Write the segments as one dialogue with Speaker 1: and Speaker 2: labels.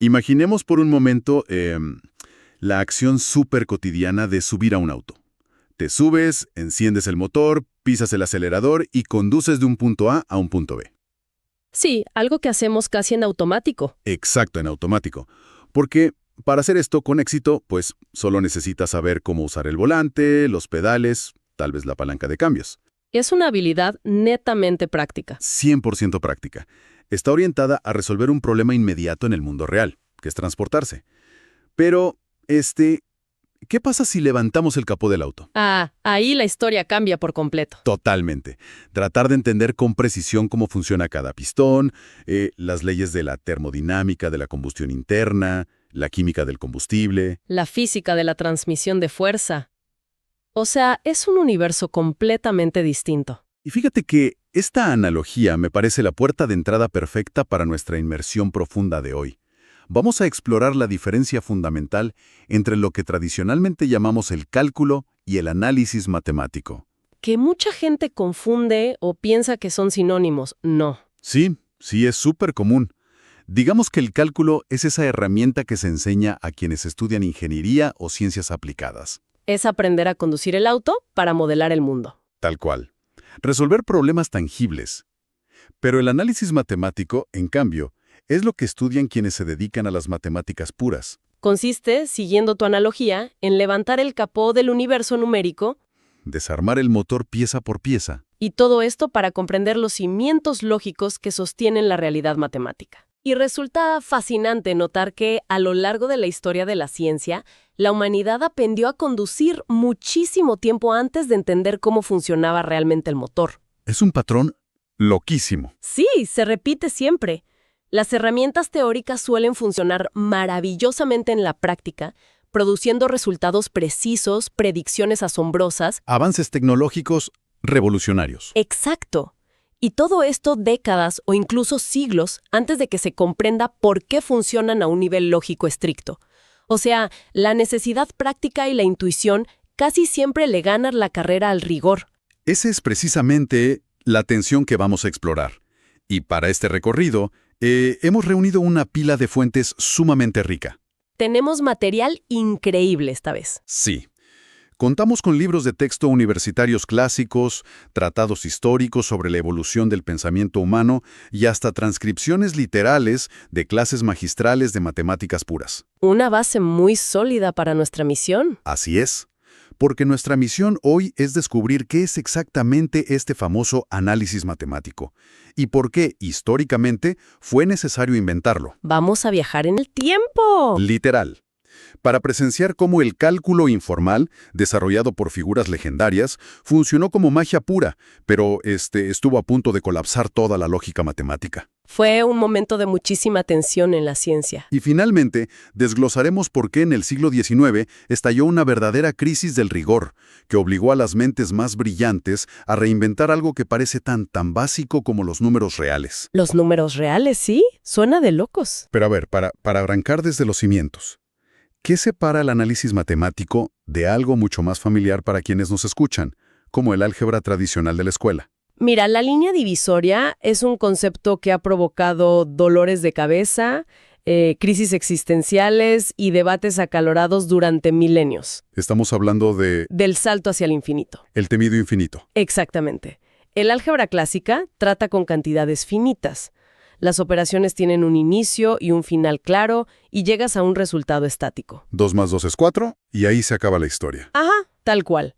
Speaker 1: Imaginemos por un momento la acción súper cotidiana de subir a un auto. Te subes, enciendes el motor, pisas el acelerador y conduces de un punto A un punto B.
Speaker 2: Sí, algo que hacemos casi en automático.
Speaker 1: Exacto, en automático. Porque para hacer esto con éxito, pues solo necesitas saber cómo usar el volante, los pedales, tal vez la palanca de cambios.
Speaker 2: Es una habilidad netamente práctica.
Speaker 1: 100% práctica. Está orientada a resolver un problema inmediato en el mundo real, que es transportarse. Pero, ¿qué pasa si levantamos el capó del auto?
Speaker 2: Ah, ahí la historia cambia por completo.
Speaker 1: Totalmente. Tratar de entender con precisión cómo funciona cada pistón, las leyes de la termodinámica de la combustión interna, la química del combustible.
Speaker 2: La física de la transmisión de fuerza. O sea, es un universo completamente distinto.
Speaker 1: Y fíjate que esta analogía me parece la puerta de entrada perfecta para nuestra inmersión profunda de hoy. Vamos a explorar la diferencia fundamental entre lo que tradicionalmente llamamos el cálculo y el análisis matemático.
Speaker 2: Que mucha gente confunde o piensa que son sinónimos. No.
Speaker 1: Sí, es súper común. Digamos que el cálculo es esa herramienta que se enseña a quienes estudian ingeniería o ciencias aplicadas.
Speaker 2: Es aprender a conducir el auto para modelar el mundo.
Speaker 1: Tal cual. Resolver problemas tangibles. Pero el análisis matemático, en cambio, es lo que estudian quienes se dedican a las matemáticas puras.
Speaker 2: Consiste, siguiendo tu analogía, en levantar el capó del universo numérico.
Speaker 1: Desarmar el motor pieza por pieza.
Speaker 2: Y todo esto para comprender los cimientos lógicos que sostienen la realidad matemática. Y resulta fascinante notar que, a lo largo de la historia de la ciencia, la humanidad aprendió a conducir muchísimo tiempo antes de entender cómo funcionaba realmente el motor.
Speaker 1: Es un patrón loquísimo.
Speaker 2: Sí, se repite siempre. Las herramientas teóricas suelen funcionar maravillosamente en la práctica, produciendo resultados precisos, predicciones asombrosas.
Speaker 1: Avances tecnológicos revolucionarios.
Speaker 2: Exacto. Y todo esto décadas o incluso siglos antes de que se comprenda por qué funcionan a un nivel lógico estricto. O sea, la necesidad práctica y la intuición casi siempre le ganan la carrera al rigor.
Speaker 1: Esa es precisamente la tensión que vamos a explorar. Y para este recorrido, hemos reunido una pila de fuentes sumamente rica.
Speaker 2: Tenemos material increíble esta vez.
Speaker 1: Sí. Contamos con libros de texto universitarios clásicos, tratados históricos sobre la evolución del pensamiento humano y hasta transcripciones literales de clases magistrales de matemáticas puras.
Speaker 2: Una base muy sólida para nuestra misión.
Speaker 1: Así es, porque nuestra misión hoy es descubrir qué es exactamente este famoso análisis matemático y por qué, históricamente, fue necesario inventarlo.
Speaker 2: Vamos a viajar en el tiempo.
Speaker 1: Literal. Para presenciar cómo el cálculo informal, desarrollado por figuras legendarias, funcionó como magia pura, pero estuvo a punto de colapsar toda la lógica matemática.
Speaker 2: Fue un momento de muchísima tensión en la ciencia.
Speaker 1: Y finalmente, desglosaremos por qué en el siglo XIX estalló una verdadera crisis del rigor, que obligó a las mentes más brillantes a reinventar algo que parece tan básico como los números reales.
Speaker 2: Los números reales, sí, suena de locos.
Speaker 1: Pero a ver, para arrancar desde los cimientos, ¿qué separa el análisis matemático de algo mucho más familiar para quienes nos escuchan, como el álgebra tradicional de la escuela?
Speaker 2: Mira, la línea divisoria es un concepto que ha provocado dolores de cabeza, crisis existenciales y debates acalorados durante milenios.
Speaker 1: Estamos hablando
Speaker 2: del salto hacia el infinito.
Speaker 1: El temido infinito.
Speaker 2: Exactamente. El álgebra clásica trata con cantidades finitas. Las operaciones tienen un inicio y un final claro y llegas a un resultado estático.
Speaker 1: 2 más 2 es 4 y ahí se acaba la historia.
Speaker 2: Ajá, tal cual.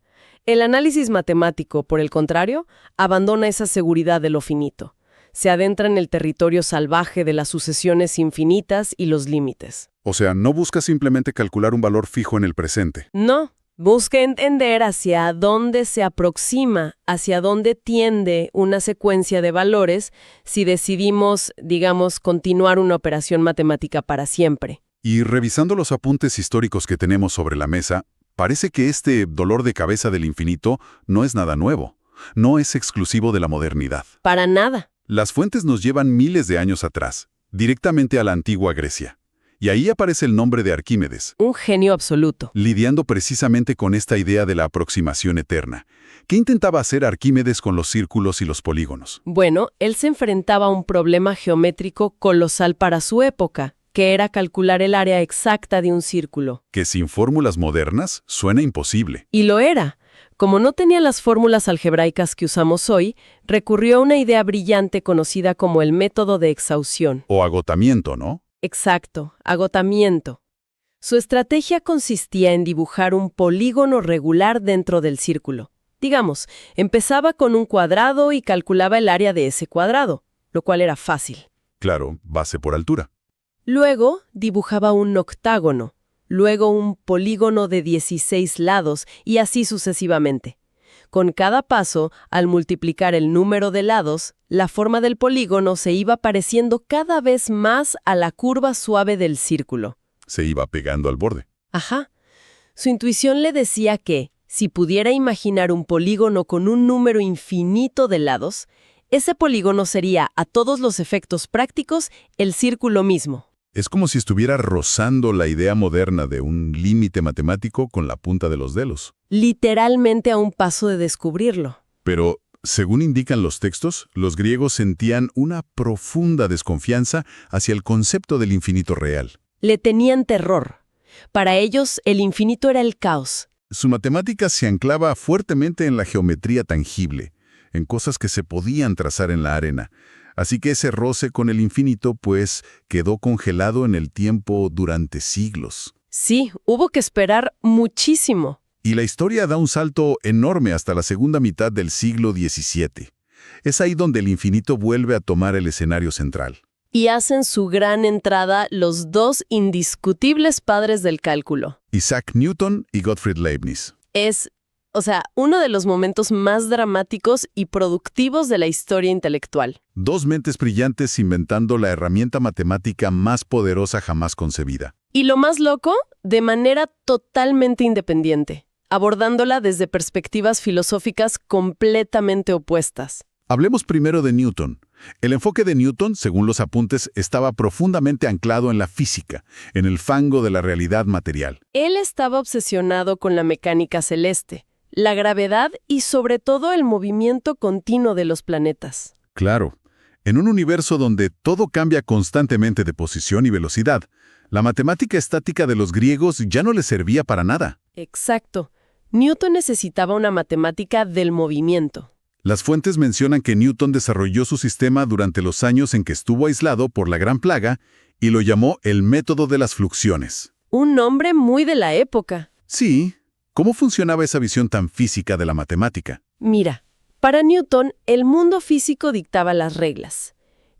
Speaker 2: El análisis matemático, por el contrario, abandona esa seguridad de lo finito. Se adentra en el territorio salvaje de las sucesiones infinitas y los límites.
Speaker 1: O sea, no busca simplemente calcular un valor fijo en el presente.
Speaker 2: No. Busca entender hacia dónde se aproxima, hacia dónde tiende una secuencia de valores si decidimos, digamos, continuar una operación matemática para siempre.
Speaker 1: Y revisando los apuntes históricos que tenemos sobre la mesa, parece que este dolor de cabeza del infinito no es nada nuevo. No es exclusivo de la modernidad.
Speaker 2: Para nada.
Speaker 1: Las fuentes nos llevan miles de años atrás, directamente a la antigua Grecia. Y ahí aparece el nombre de Arquímedes.
Speaker 2: Un genio absoluto.
Speaker 1: Lidiando precisamente con esta idea de la aproximación eterna. ¿Qué intentaba hacer Arquímedes con los círculos y los polígonos?
Speaker 2: Bueno, él se enfrentaba a un problema geométrico colosal para su época, que era calcular el área exacta de un círculo.
Speaker 1: Que sin fórmulas modernas suena imposible.
Speaker 2: Y lo era. Como no tenía las fórmulas algebraicas que usamos hoy, recurrió a una idea brillante conocida como el método de exhaustión.
Speaker 1: O agotamiento, ¿no?
Speaker 2: Exacto, agotamiento. Su estrategia consistía en dibujar un polígono regular dentro del círculo. Digamos, empezaba con un cuadrado y calculaba el área de ese cuadrado, lo cual era fácil.
Speaker 1: Claro, base por altura.
Speaker 2: Luego dibujaba un octágono, luego un polígono de 16 lados y así sucesivamente. Con cada paso, al multiplicar el número de lados, la forma del polígono se iba pareciendo cada vez más a la curva suave del círculo.
Speaker 1: Se iba pegando al borde.
Speaker 2: Ajá. Su intuición le decía que, si pudiera imaginar un polígono con un número infinito de lados, ese polígono sería, a todos los efectos prácticos, el círculo mismo.
Speaker 1: Es como si estuviera rozando la idea moderna de un límite matemático con la punta de los dedos.
Speaker 2: Literalmente a un paso de descubrirlo.
Speaker 1: Pero, según indican los textos, los griegos sentían una profunda desconfianza hacia el concepto del infinito real.
Speaker 2: Le tenían terror. Para ellos, el infinito era el caos.
Speaker 1: Su matemática se anclaba fuertemente en la geometría tangible, en cosas que se podían trazar en la arena. Así que ese roce con el infinito, pues, quedó congelado en el tiempo durante siglos.
Speaker 2: Sí, hubo que esperar muchísimo.
Speaker 1: Y la historia da un salto enorme hasta la segunda mitad del siglo XVII. Es ahí donde el infinito vuelve a tomar el escenario central.
Speaker 2: Y hacen su gran entrada los dos indiscutibles padres del cálculo.
Speaker 1: Isaac Newton y Gottfried Leibniz.
Speaker 2: Es, uno de los momentos más dramáticos y productivos de la historia intelectual.
Speaker 1: Dos mentes brillantes inventando la herramienta matemática más poderosa jamás concebida.
Speaker 2: Y lo más loco, de manera totalmente independiente, abordándola desde perspectivas filosóficas completamente opuestas.
Speaker 1: Hablemos primero de Newton. El enfoque de Newton, según los apuntes, estaba profundamente anclado en la física, en el fango de la realidad material.
Speaker 2: Él estaba obsesionado con la mecánica celeste, la gravedad y sobre todo el movimiento continuo de los planetas.
Speaker 1: Claro, en un universo donde todo cambia constantemente de posición y velocidad, la matemática estática de los griegos ya no les servía para nada.
Speaker 2: Exacto. Newton necesitaba una matemática del movimiento.
Speaker 1: Las fuentes mencionan que Newton desarrolló su sistema durante los años en que estuvo aislado por la Gran Plaga y lo llamó el método de las fluxiones.
Speaker 2: Un nombre muy de la época.
Speaker 1: Sí. ¿Cómo funcionaba esa visión tan física de la matemática?
Speaker 2: Mira, para Newton, el mundo físico dictaba las reglas.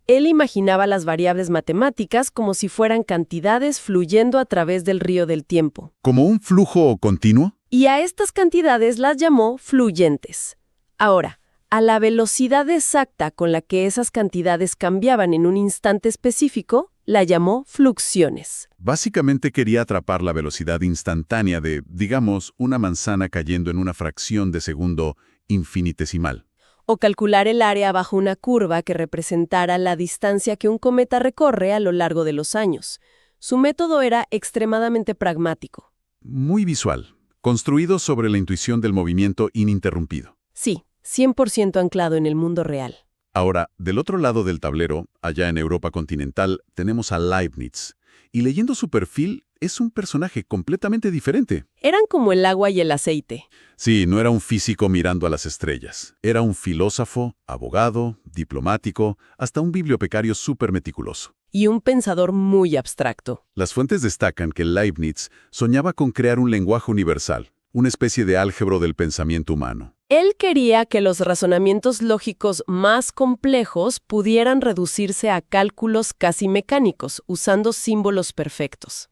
Speaker 2: Él imaginaba las variables matemáticas como si fueran cantidades fluyendo a través del río del tiempo.
Speaker 1: ¿Como un flujo continuo?
Speaker 2: Y a estas cantidades las llamó fluyentes. Ahora, a la velocidad exacta con la que esas cantidades cambiaban en un instante específico, la llamó fluxiones.
Speaker 1: Básicamente quería atrapar la velocidad instantánea de, digamos, una manzana cayendo en una fracción de segundo infinitesimal.
Speaker 2: O calcular el área bajo una curva que representara la distancia que un cometa recorre a lo largo de los años. Su método era extremadamente pragmático.
Speaker 1: Muy visual, construido sobre la intuición del movimiento ininterrumpido.
Speaker 2: Sí, 100% anclado en el mundo real.
Speaker 1: Ahora, del otro lado del tablero, allá en Europa continental, tenemos a Leibniz. Y leyendo su perfil, es un personaje completamente diferente.
Speaker 2: Eran como el agua y el aceite.
Speaker 1: Sí, no era un físico mirando a las estrellas. Era un filósofo, abogado, diplomático, hasta un bibliotecario súper meticuloso.
Speaker 2: Y un pensador muy abstracto.
Speaker 1: Las fuentes destacan que Leibniz soñaba con crear un lenguaje universal, una especie de álgebra del pensamiento humano.
Speaker 2: Él quería que los razonamientos lógicos más complejos pudieran reducirse a cálculos casi mecánicos, usando símbolos perfectos.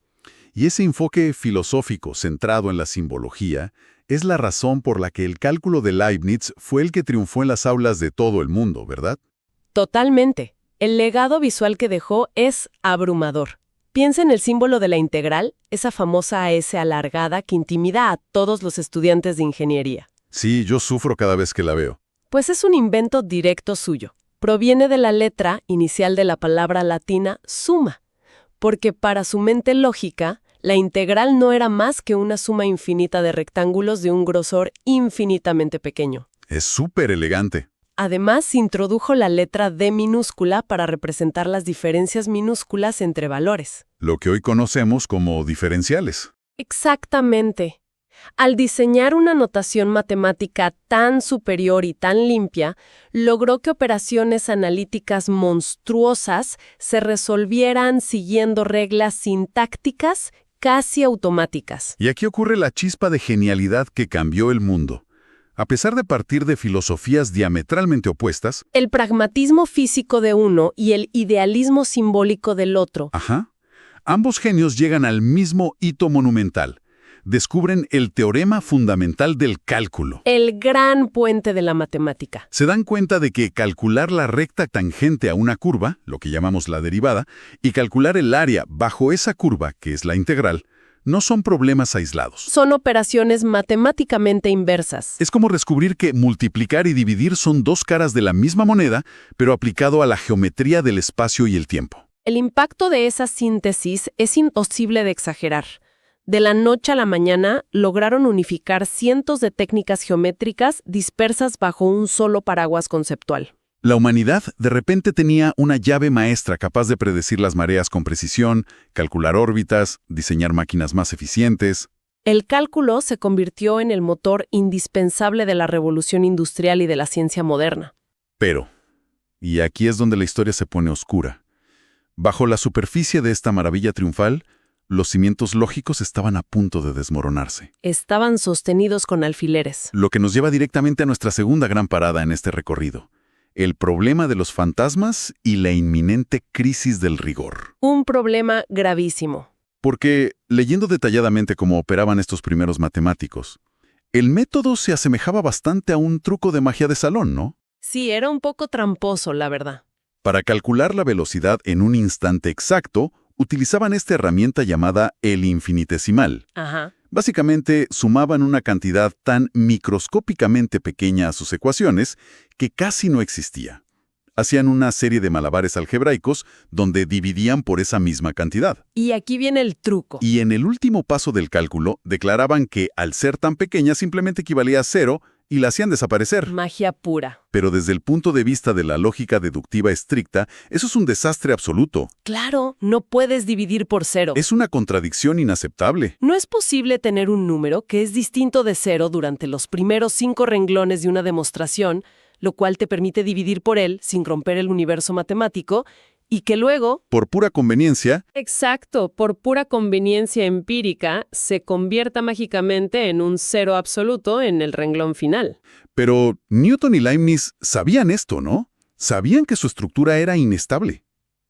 Speaker 1: Y ese enfoque filosófico centrado en la simbología es la razón por la que el cálculo de Leibniz fue el que triunfó en las aulas de todo el mundo, ¿verdad?
Speaker 2: Totalmente. El legado visual que dejó es abrumador. Piensa en el símbolo de la integral, esa famosa S alargada que intimida a todos los estudiantes de ingeniería.
Speaker 1: Sí, yo sufro cada vez que la veo.
Speaker 2: Pues es un invento directo suyo. Proviene de la letra inicial de la palabra latina suma, porque para su mente lógica, la integral no era más que una suma infinita de rectángulos de un grosor infinitamente pequeño.
Speaker 1: Es súper elegante.
Speaker 2: Además, introdujo la letra D minúscula para representar las diferencias minúsculas entre valores.
Speaker 1: Lo que hoy conocemos como diferenciales.
Speaker 2: Exactamente. Al diseñar una notación matemática tan superior y tan limpia, logró que operaciones analíticas monstruosas se resolvieran siguiendo reglas sintácticas casi automáticas.
Speaker 1: Y aquí ocurre la chispa de genialidad que cambió el mundo. A pesar de partir de filosofías diametralmente opuestas,
Speaker 2: El pragmatismo físico de uno y el idealismo simbólico del otro.
Speaker 1: ambos genios llegan al mismo hito monumental. Descubren el teorema fundamental del cálculo.
Speaker 2: El gran puente de la matemática.
Speaker 1: Se dan cuenta de que calcular la recta tangente a una curva, lo que llamamos la derivada, y calcular el área bajo esa curva, que es la integral, no son problemas aislados.
Speaker 2: Son operaciones matemáticamente inversas.
Speaker 1: Es como descubrir que multiplicar y dividir son dos caras de la misma moneda, pero aplicado a la geometría del espacio y el tiempo.
Speaker 2: El impacto de esa síntesis es imposible de exagerar. De la noche a la mañana, lograron unificar cientos de técnicas geométricas dispersas bajo un solo paraguas conceptual.
Speaker 1: La humanidad de repente tenía una llave maestra capaz de predecir las mareas con precisión, calcular órbitas, diseñar máquinas más eficientes.
Speaker 2: El cálculo se convirtió en el motor indispensable de la revolución industrial y de la ciencia moderna.
Speaker 1: Pero, y aquí es donde la historia se pone oscura, bajo la superficie de esta maravilla triunfal, los cimientos lógicos estaban a punto de desmoronarse.
Speaker 2: Estaban sostenidos con alfileres.
Speaker 1: Lo que nos lleva directamente a nuestra segunda gran parada en este recorrido. El problema de los fantasmas y la inminente crisis del rigor.
Speaker 2: Un problema gravísimo.
Speaker 1: Porque, leyendo detalladamente cómo operaban estos primeros matemáticos, el método se asemejaba bastante a un truco de magia de salón, ¿no?
Speaker 2: Sí, era un poco tramposo, la verdad.
Speaker 1: Para calcular la velocidad en un instante exacto, utilizaban esta herramienta llamada el infinitesimal.
Speaker 2: Ajá.
Speaker 1: Básicamente, sumaban una cantidad tan microscópicamente pequeña a sus ecuaciones que casi no existía. Hacían una serie de malabares algebraicos donde dividían por esa misma cantidad.
Speaker 2: Y aquí viene el truco.
Speaker 1: Y en el último paso del cálculo, declaraban que al ser tan pequeña simplemente equivalía a 0 y la hacían desaparecer.
Speaker 2: Magia pura.
Speaker 1: Pero desde el punto de vista de la lógica deductiva estricta, eso es un desastre absoluto.
Speaker 2: Claro, no puedes dividir por 0.
Speaker 1: Es una contradicción inaceptable.
Speaker 2: No es posible tener un número que es distinto de 0 durante los primeros 5 renglones de una demostración, lo cual te permite dividir por él sin romper el universo matemático, y que luego,
Speaker 1: Por pura conveniencia,
Speaker 2: exacto, por pura conveniencia empírica, se convierta mágicamente en un 0 absoluto en el renglón final.
Speaker 1: pero Newton y Leibniz sabían esto, ¿no? Sabían que su estructura era inestable.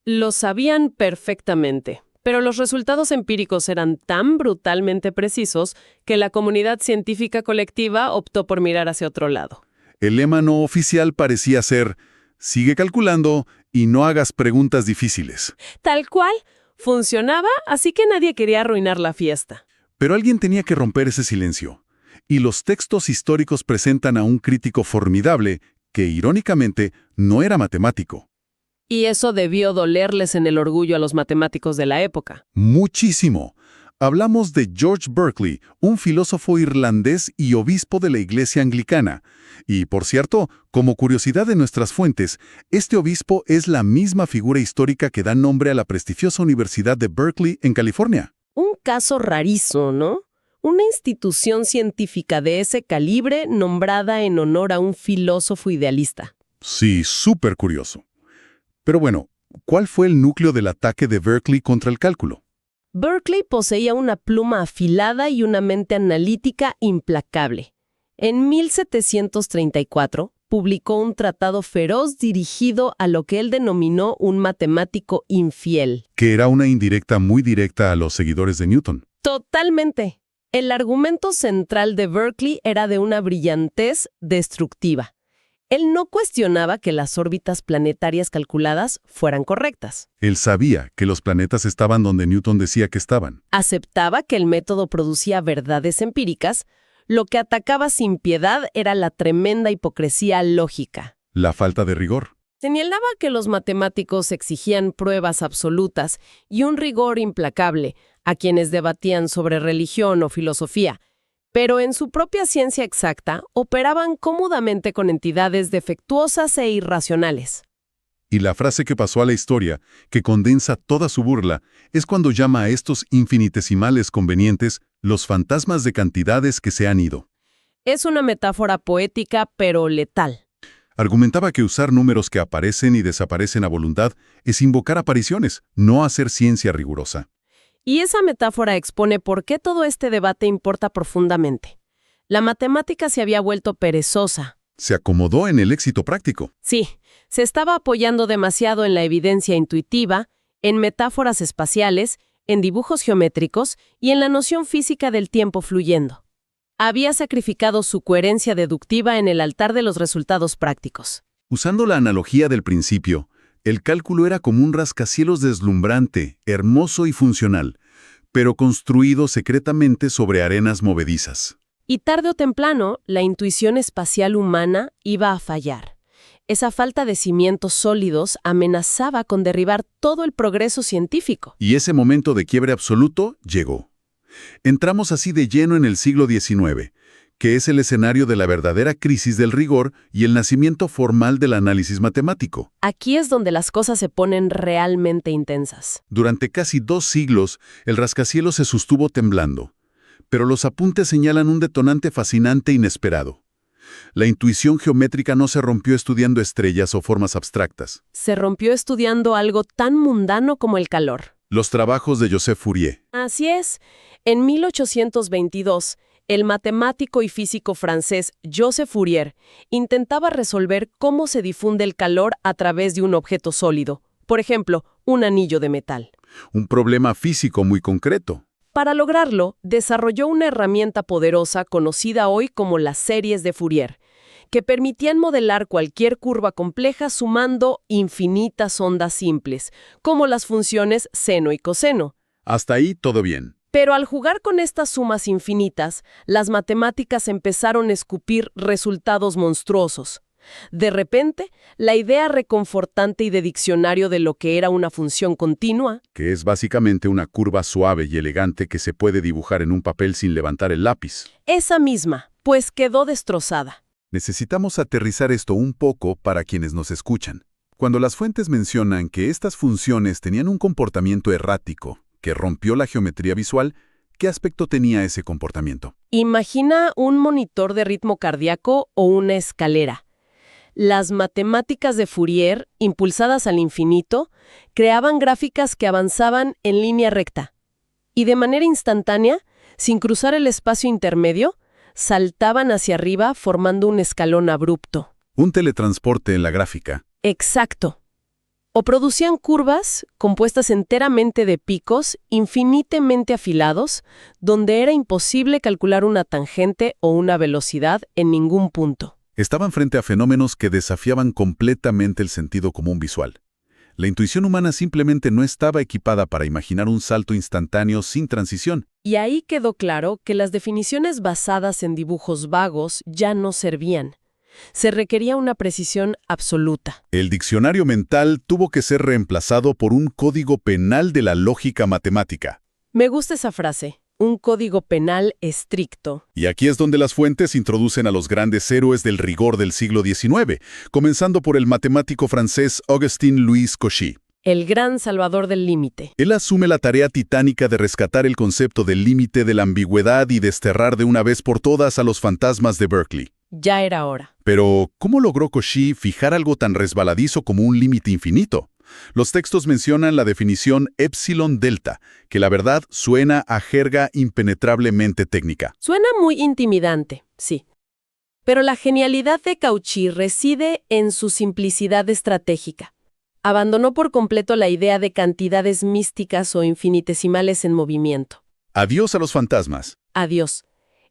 Speaker 2: Lo sabían perfectamente, pero los resultados empíricos eran tan brutalmente precisos que la comunidad científica colectiva optó por mirar hacia otro lado.
Speaker 1: El lema no oficial parecía ser, sigue calculando y no hagas preguntas difíciles.
Speaker 2: Tal cual, funcionaba, así que nadie quería arruinar la fiesta.
Speaker 1: Pero alguien tenía que romper ese silencio. Y los textos históricos presentan a un crítico formidable que, irónicamente, no era matemático.
Speaker 2: Y eso debió dolerles en el orgullo a los matemáticos de la época.
Speaker 1: Muchísimo. Hablamos de George Berkeley, un filósofo irlandés y obispo de la Iglesia Anglicana. Y, por cierto, como curiosidad de nuestras fuentes, este obispo es la misma figura histórica que da nombre a la prestigiosa Universidad de Berkeley en California.
Speaker 2: Un caso rarísimo, ¿no? Una institución científica de ese calibre nombrada en honor a un filósofo idealista.
Speaker 1: Sí, súper curioso. Pero bueno, ¿cuál fue el núcleo del ataque de Berkeley contra el cálculo?
Speaker 2: Berkeley poseía una pluma afilada y una mente analítica implacable. En 1734 publicó un tratado feroz dirigido a lo que él denominó un matemático infiel.
Speaker 1: Que era una indirecta muy directa a los seguidores de Newton.
Speaker 2: Totalmente. El argumento central de Berkeley era de una brillantez destructiva. Él no cuestionaba que las órbitas planetarias calculadas fueran correctas.
Speaker 1: Él sabía que los planetas estaban donde Newton decía que estaban.
Speaker 2: Aceptaba que el método producía verdades empíricas. Lo que atacaba sin piedad era la tremenda hipocresía lógica.
Speaker 1: La falta de rigor.
Speaker 2: Señalaba que los matemáticos exigían pruebas absolutas y un rigor implacable a quienes debatían sobre religión o filosofía, pero en su propia ciencia exacta operaban cómodamente con entidades defectuosas e irracionales.
Speaker 1: Y la frase que pasó a la historia, que condensa toda su burla, es cuando llama a estos infinitesimales convenientes los fantasmas de cantidades que se han ido.
Speaker 2: Es una metáfora poética, pero letal.
Speaker 1: Argumentaba que usar números que aparecen y desaparecen a voluntad es invocar apariciones, no hacer ciencia rigurosa.
Speaker 2: Y esa metáfora expone por qué todo este debate importa profundamente. La matemática se había vuelto perezosa.
Speaker 1: Se acomodó en el éxito práctico.
Speaker 2: Sí, se estaba apoyando demasiado en la evidencia intuitiva, en metáforas espaciales, en dibujos geométricos y en la noción física del tiempo fluyendo. Había sacrificado su coherencia deductiva en el altar de los resultados prácticos.
Speaker 1: Usando la analogía del principio, el cálculo era como un rascacielos deslumbrante, hermoso y funcional, pero construido secretamente sobre arenas movedizas.
Speaker 2: Y tarde o temprano, la intuición espacial humana iba a fallar. Esa falta de cimientos sólidos amenazaba con derribar todo el progreso científico.
Speaker 1: Y ese momento de quiebre absoluto llegó. Entramos así de lleno en el siglo XIX, que es el escenario de la verdadera crisis del rigor y el nacimiento formal del análisis matemático.
Speaker 2: Aquí es donde las cosas se ponen realmente intensas.
Speaker 1: Durante casi 2 siglos, el rascacielos se sostuvo temblando, pero los apuntes señalan un detonante fascinante e inesperado. La intuición geométrica no se rompió estudiando estrellas o formas abstractas.
Speaker 2: Se rompió estudiando algo tan mundano como el calor.
Speaker 1: Los trabajos de Joseph Fourier.
Speaker 2: Así es. En 1822, el matemático y físico francés Joseph Fourier intentaba resolver cómo se difunde el calor a través de un objeto sólido, por ejemplo, un anillo de metal.
Speaker 1: Un problema físico muy concreto.
Speaker 2: Para lograrlo, desarrolló una herramienta poderosa conocida hoy como las series de Fourier, que permitían modelar cualquier curva compleja sumando infinitas ondas simples, como las funciones seno y coseno.
Speaker 1: Hasta ahí todo bien.
Speaker 2: Pero al jugar con estas sumas infinitas, las matemáticas empezaron a escupir resultados monstruosos. De repente, la idea reconfortante y de diccionario de lo que era una función continua,
Speaker 1: Que es básicamente una curva suave y elegante que se puede dibujar en un papel sin levantar el lápiz.
Speaker 2: esa misma, pues quedó destrozada.
Speaker 1: Necesitamos aterrizar esto un poco para quienes nos escuchan. Cuando las fuentes mencionan que estas funciones tenían un comportamiento errático, que rompió la geometría visual, ¿qué aspecto tenía ese comportamiento?
Speaker 2: Imagina un monitor de ritmo cardíaco o una escalera. Las matemáticas de Fourier, impulsadas al infinito, creaban gráficas que avanzaban en línea recta. Y de manera instantánea, sin cruzar el espacio intermedio, saltaban hacia arriba formando un escalón abrupto.
Speaker 1: Un teletransporte en la gráfica.
Speaker 2: Exacto. O producían curvas compuestas enteramente de picos infinitamente afilados, donde era imposible calcular una tangente o una velocidad en ningún punto.
Speaker 1: Estaban frente a fenómenos que desafiaban completamente el sentido común visual. La intuición humana simplemente no estaba equipada para imaginar un salto instantáneo sin transición.
Speaker 2: Y ahí quedó claro que las definiciones basadas en dibujos vagos ya no servían. Se requería una precisión absoluta.
Speaker 1: El diccionario mental tuvo que ser reemplazado por un código penal de la lógica matemática.
Speaker 2: Me gusta esa frase, un código penal estricto.
Speaker 1: Y aquí es donde las fuentes introducen a los grandes héroes del rigor del siglo XIX, comenzando por el matemático francés Augustin-Louis Cauchy.
Speaker 2: El gran salvador del límite.
Speaker 1: Él asume la tarea titánica de rescatar el concepto del límite de la ambigüedad y desterrar de una vez por todas a los fantasmas de Berkeley.
Speaker 2: Ya era hora.
Speaker 1: Pero, ¿cómo logró Cauchy fijar algo tan resbaladizo como un límite infinito? Los textos mencionan la definición epsilon delta, que la verdad suena a jerga impenetrablemente técnica.
Speaker 2: Suena muy intimidante, sí. Pero la genialidad de Cauchy reside en su simplicidad estratégica. Abandonó por completo la idea de cantidades místicas o infinitesimales en movimiento.
Speaker 1: Adiós a los fantasmas.
Speaker 2: Adiós.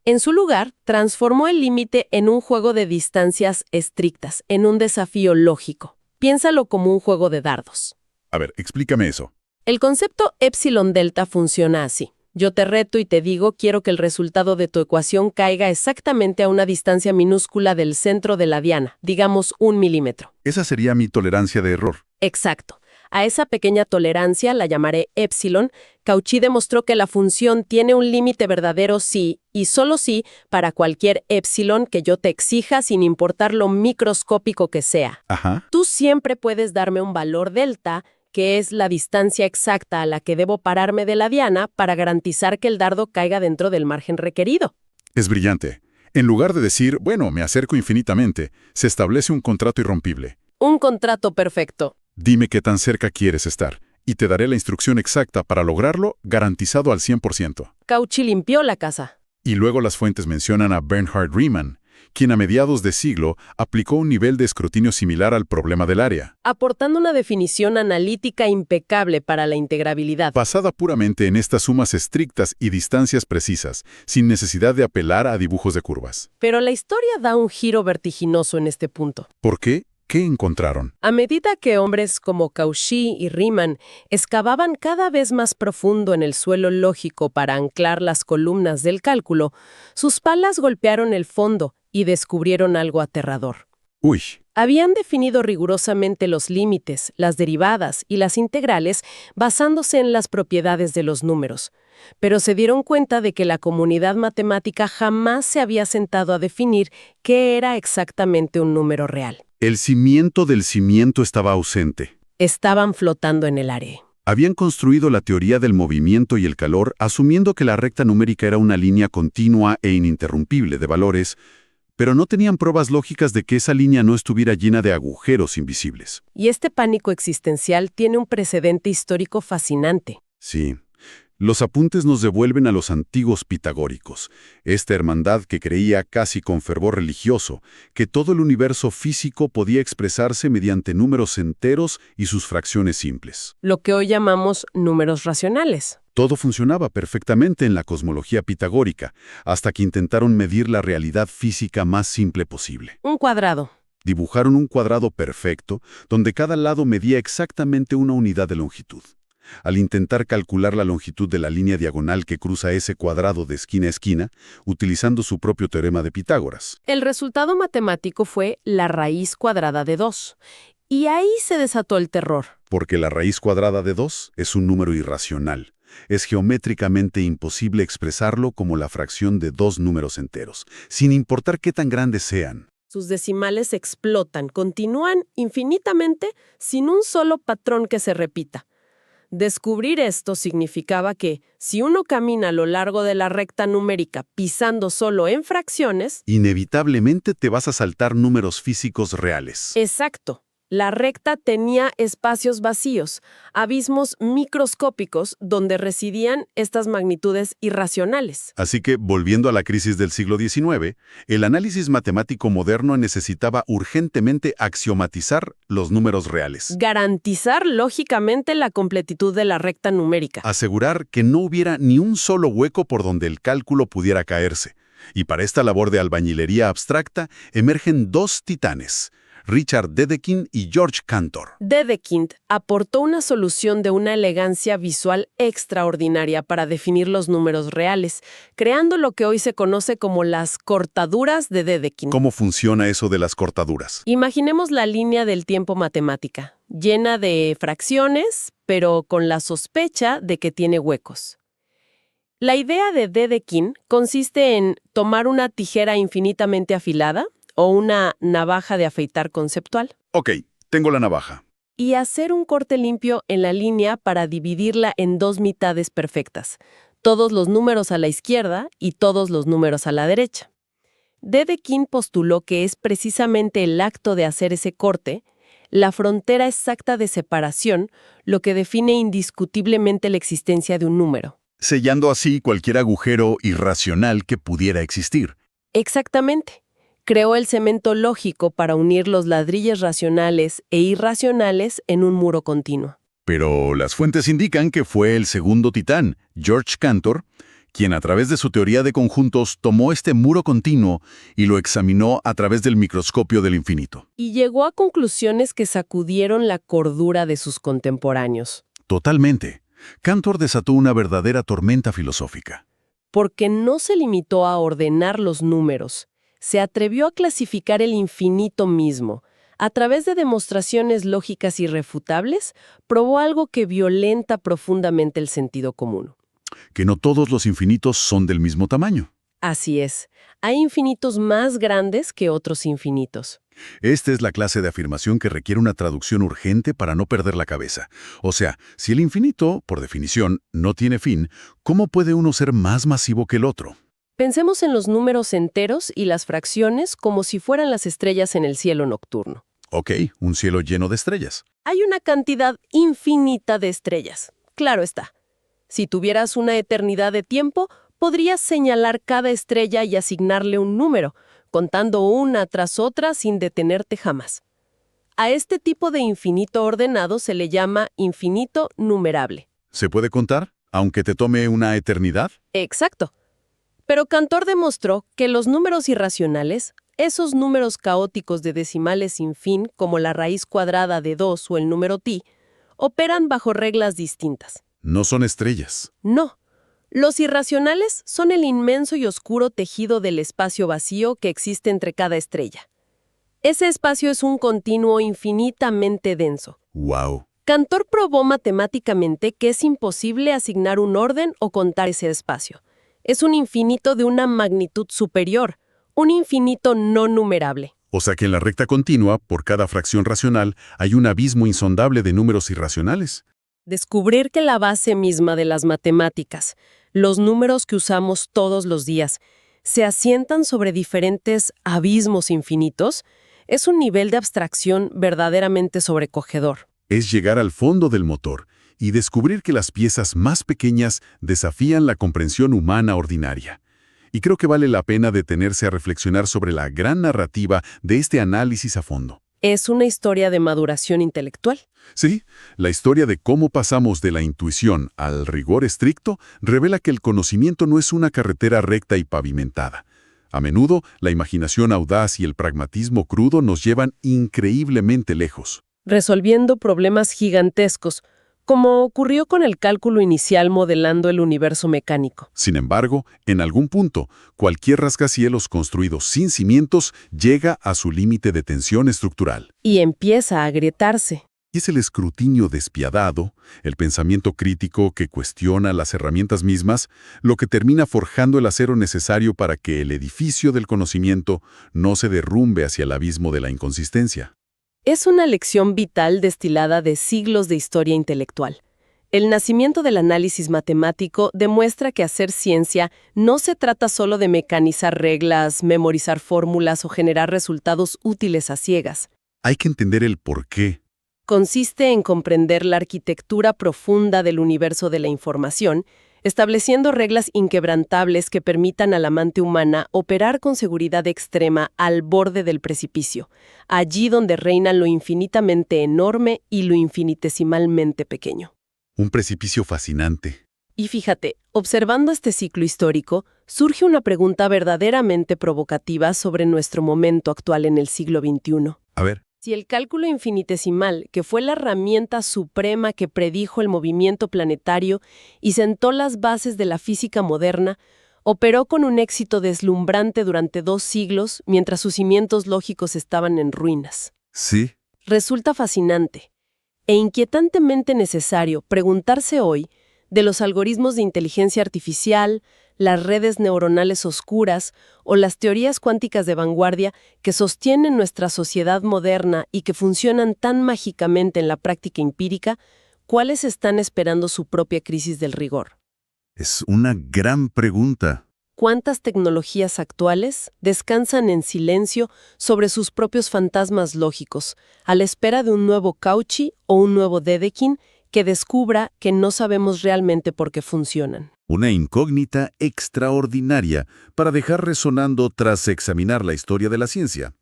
Speaker 2: En su lugar, transformó el límite en un juego de distancias estrictas, en un desafío lógico. Piénsalo como un juego de dardos.
Speaker 1: A ver, explícame eso.
Speaker 2: El concepto epsilon delta funciona así. Yo te reto y te digo, quiero que el resultado de tu ecuación caiga exactamente a una distancia minúscula del centro de la diana, digamos 1 milímetro.
Speaker 1: Esa sería mi tolerancia de error.
Speaker 2: Exacto. A esa pequeña tolerancia, la llamaré épsilon, Cauchy demostró que la función tiene un límite verdadero si, y solo si, para cualquier épsilon que yo te exija sin importar lo microscópico que sea.
Speaker 1: Ajá.
Speaker 2: Tú siempre puedes darme un valor delta, que es la distancia exacta a la que debo pararme de la diana para garantizar que el dardo caiga dentro del margen requerido.
Speaker 1: Es brillante. En lugar de decir, bueno, me acerco infinitamente, se establece un contrato irrompible.
Speaker 2: Un contrato perfecto.
Speaker 1: Dime qué tan cerca quieres estar, y te daré la instrucción exacta para lograrlo, garantizado al 100%.
Speaker 2: Cauchy limpió la casa.
Speaker 1: Y luego las fuentes mencionan a Bernhard Riemann, quien a mediados de siglo aplicó un nivel de escrutinio similar al problema del área,
Speaker 2: Aportando una definición analítica impecable para la integrabilidad.
Speaker 1: basada puramente en estas sumas estrictas y distancias precisas, sin necesidad de apelar a dibujos de curvas.
Speaker 2: Pero la historia da un giro vertiginoso en este punto.
Speaker 1: ¿Por qué? ¿Qué encontraron?
Speaker 2: A medida que hombres como Cauchy y Riemann excavaban cada vez más profundo en el suelo lógico para anclar las columnas del cálculo, sus palas golpearon el fondo y descubrieron algo aterrador.
Speaker 1: Uy,
Speaker 2: Habían definido rigurosamente los límites, las derivadas y las integrales basándose en las propiedades de los números, pero se dieron cuenta de que la comunidad matemática jamás se había sentado a definir qué era exactamente un número real.
Speaker 1: el cimiento del cimiento estaba ausente.
Speaker 2: Estaban flotando en el aire.
Speaker 1: Habían construido la teoría del movimiento y el calor asumiendo que la recta numérica era una línea continua e ininterrumpible de valores, pero no tenían pruebas lógicas de que esa línea no estuviera llena de agujeros invisibles.
Speaker 2: Y este pánico existencial tiene un precedente histórico fascinante.
Speaker 1: Sí. Los apuntes nos devuelven a los antiguos pitagóricos, esta hermandad que creía casi con fervor religioso que todo el universo físico podía expresarse mediante números enteros y sus fracciones simples.
Speaker 2: Lo que hoy llamamos números racionales.
Speaker 1: Todo funcionaba perfectamente en la cosmología pitagórica, hasta que intentaron medir la realidad física más simple posible.
Speaker 2: Un cuadrado.
Speaker 1: Dibujaron un cuadrado perfecto, donde cada lado medía exactamente una unidad de longitud. Al intentar calcular la longitud de la línea diagonal que cruza ese cuadrado de esquina a esquina, utilizando su propio teorema de Pitágoras.
Speaker 2: El resultado matemático fue la raíz cuadrada de 2. Y ahí se desató el terror.
Speaker 1: Porque la raíz cuadrada de 2 es un número irracional. Es geométricamente imposible expresarlo como la fracción de dos números enteros, sin importar qué tan grandes sean.
Speaker 2: Sus decimales explotan, continúan infinitamente sin un solo patrón que se repita. Descubrir esto significaba que, si uno camina a lo largo de la recta numérica pisando solo en fracciones,
Speaker 1: Inevitablemente te vas a saltar números físicos reales.
Speaker 2: exacto, la recta tenía espacios vacíos, abismos microscópicos donde residían estas magnitudes irracionales.
Speaker 1: Así que, volviendo a la crisis del siglo XIX, el análisis matemático moderno necesitaba urgentemente axiomatizar los números reales.
Speaker 2: Garantizar lógicamente la completitud de la recta numérica.
Speaker 1: Asegurar que no hubiera ni un solo hueco por donde el cálculo pudiera caerse. Y para esta labor de albañilería abstracta emergen dos titanes, Richard Dedekind y George Cantor.
Speaker 2: Dedekind aportó una solución de una elegancia visual extraordinaria para definir los números reales, creando lo que hoy se conoce como las cortaduras de Dedekind.
Speaker 1: ¿Cómo funciona eso de las cortaduras?
Speaker 2: Imaginemos la línea del tiempo matemática, llena de fracciones, pero con la sospecha de que tiene huecos. La idea de Dedekind consiste en tomar una tijera infinitamente afilada, o una navaja de afeitar conceptual,
Speaker 1: Ok, tengo la navaja.
Speaker 2: y hacer un corte limpio en la línea para dividirla en dos mitades perfectas, todos los números a la izquierda y todos los números a la derecha. Dedekind postuló que es precisamente el acto de hacer ese corte, la frontera exacta de separación, lo que define indiscutiblemente la existencia de un número.
Speaker 1: Sellando así cualquier agujero irracional que pudiera existir.
Speaker 2: Exactamente. Creó el cemento lógico para unir los ladrillos racionales e irracionales en un muro continuo.
Speaker 1: Pero las fuentes indican que fue el segundo titán, George Cantor, quien a través de su teoría de conjuntos tomó este muro continuo y lo examinó a través del microscopio del infinito.
Speaker 2: Y llegó a conclusiones que sacudieron la cordura de sus contemporáneos.
Speaker 1: Totalmente. Cantor desató una verdadera tormenta filosófica.
Speaker 2: Porque no se limitó a ordenar los números, se atrevió a clasificar el infinito mismo, A través de demostraciones lógicas irrefutables, probó algo que violenta profundamente el sentido común.
Speaker 1: Que no todos los infinitos son del mismo tamaño.
Speaker 2: Así es, hay infinitos más grandes que otros infinitos.
Speaker 1: Esta es la clase de afirmación que requiere una traducción urgente para no perder la cabeza. O sea, si el infinito, por definición, no tiene fin, ¿cómo puede uno ser más masivo que el otro?
Speaker 2: Pensemos en los números enteros y las fracciones como si fueran las estrellas en el cielo nocturno.
Speaker 1: Ok, un cielo lleno de estrellas.
Speaker 2: Hay una cantidad infinita de estrellas. Claro está. Si tuvieras una eternidad de tiempo, podrías señalar cada estrella y asignarle un número, contando una tras otra sin detenerte jamás. A este tipo de infinito ordenado se le llama infinito numerable.
Speaker 1: ¿Se puede contar, aunque te tome una eternidad?
Speaker 2: Exacto. Pero Cantor demostró que los números irracionales, esos números caóticos de decimales sin fin, como la raíz cuadrada de 2 o el número pi, operan bajo reglas distintas.
Speaker 1: No son estrellas.
Speaker 2: No. Los irracionales son el inmenso y oscuro tejido del espacio vacío que existe entre cada estrella. Ese espacio es un continuo infinitamente denso.
Speaker 1: ¡Wow!
Speaker 2: Cantor probó matemáticamente que es imposible asignar un orden o contar ese espacio. Es un infinito de una magnitud superior, un infinito no numerable.
Speaker 1: O sea que en la recta continua, por cada fracción racional, hay un abismo insondable de números irracionales.
Speaker 2: Descubrir que la base misma de las matemáticas, los números que usamos todos los días, se asientan sobre diferentes abismos infinitos, es un nivel de abstracción verdaderamente sobrecogedor.
Speaker 1: Es llegar al fondo del motor y descubrir que las piezas más pequeñas desafían la comprensión humana ordinaria. Y creo que vale la pena detenerse a reflexionar sobre la gran narrativa de este análisis a fondo.
Speaker 2: Es una historia de maduración intelectual.
Speaker 1: Sí, la historia de cómo pasamos de la intuición al rigor estricto revela que el conocimiento no es una carretera recta y pavimentada. A menudo, la imaginación audaz y el pragmatismo crudo nos llevan increíblemente lejos.
Speaker 2: Resolviendo problemas gigantescos, como ocurrió con el cálculo inicial modelando el universo mecánico.
Speaker 1: Sin embargo, en algún punto, cualquier rascacielos construido sin cimientos llega a su límite de tensión estructural.
Speaker 2: Y empieza a agrietarse.
Speaker 1: Y es el escrutinio despiadado, el pensamiento crítico que cuestiona las herramientas mismas, lo que termina forjando el acero necesario para que el edificio del conocimiento no se derrumbe hacia el abismo de la inconsistencia.
Speaker 2: Es una lección vital destilada de siglos de historia intelectual. El nacimiento del análisis matemático demuestra que hacer ciencia no se trata solo de mecanizar reglas, memorizar fórmulas o generar resultados útiles a ciegas.
Speaker 1: Hay que entender el porqué.
Speaker 2: Consiste en comprender la arquitectura profunda del universo de la información, estableciendo reglas inquebrantables que permitan a la mente humana operar con seguridad extrema al borde del precipicio, allí donde reinan lo infinitamente enorme y lo infinitesimalmente pequeño.
Speaker 1: Un precipicio fascinante.
Speaker 2: Y fíjate, observando este ciclo histórico, surge una pregunta verdaderamente provocativa sobre nuestro momento actual en el siglo XXI.
Speaker 1: A ver.
Speaker 2: Si el cálculo infinitesimal, que fue la herramienta suprema que predijo el movimiento planetario y sentó las bases de la física moderna, operó con un éxito deslumbrante durante 2 siglos mientras sus cimientos lógicos estaban en ruinas.
Speaker 1: Sí.
Speaker 2: Resulta fascinante e inquietantemente necesario preguntarse hoy de los algoritmos de inteligencia artificial, las redes neuronales oscuras o las teorías cuánticas de vanguardia que sostienen nuestra sociedad moderna y que funcionan tan mágicamente en la práctica empírica, ¿cuáles están esperando su propia crisis del rigor?
Speaker 1: Es una gran pregunta.
Speaker 2: ¿Cuántas tecnologías actuales descansan en silencio sobre sus propios fantasmas lógicos, a la espera de un nuevo Cauchy o un nuevo Dedekind que descubra que no sabemos realmente por qué funcionan?
Speaker 1: Una incógnita extraordinaria para dejar resonando tras examinar la historia de la ciencia.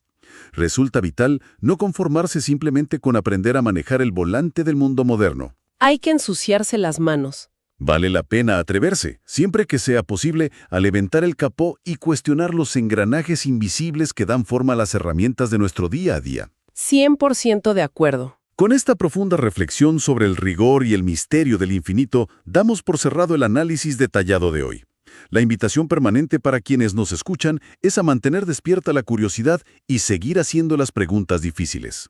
Speaker 1: Resulta vital no conformarse simplemente con aprender a manejar el volante del mundo moderno.
Speaker 2: Hay que ensuciarse las manos.
Speaker 1: Vale la pena atreverse, siempre que sea posible, a levantar el capó y cuestionar los engranajes invisibles que dan forma a las herramientas de nuestro día a día.
Speaker 2: 100% de acuerdo.
Speaker 1: Con esta profunda reflexión sobre el rigor y el misterio del infinito, damos por cerrado el análisis detallado de hoy. La invitación permanente para quienes nos escuchan es a mantener despierta la curiosidad y seguir haciendo las preguntas difíciles.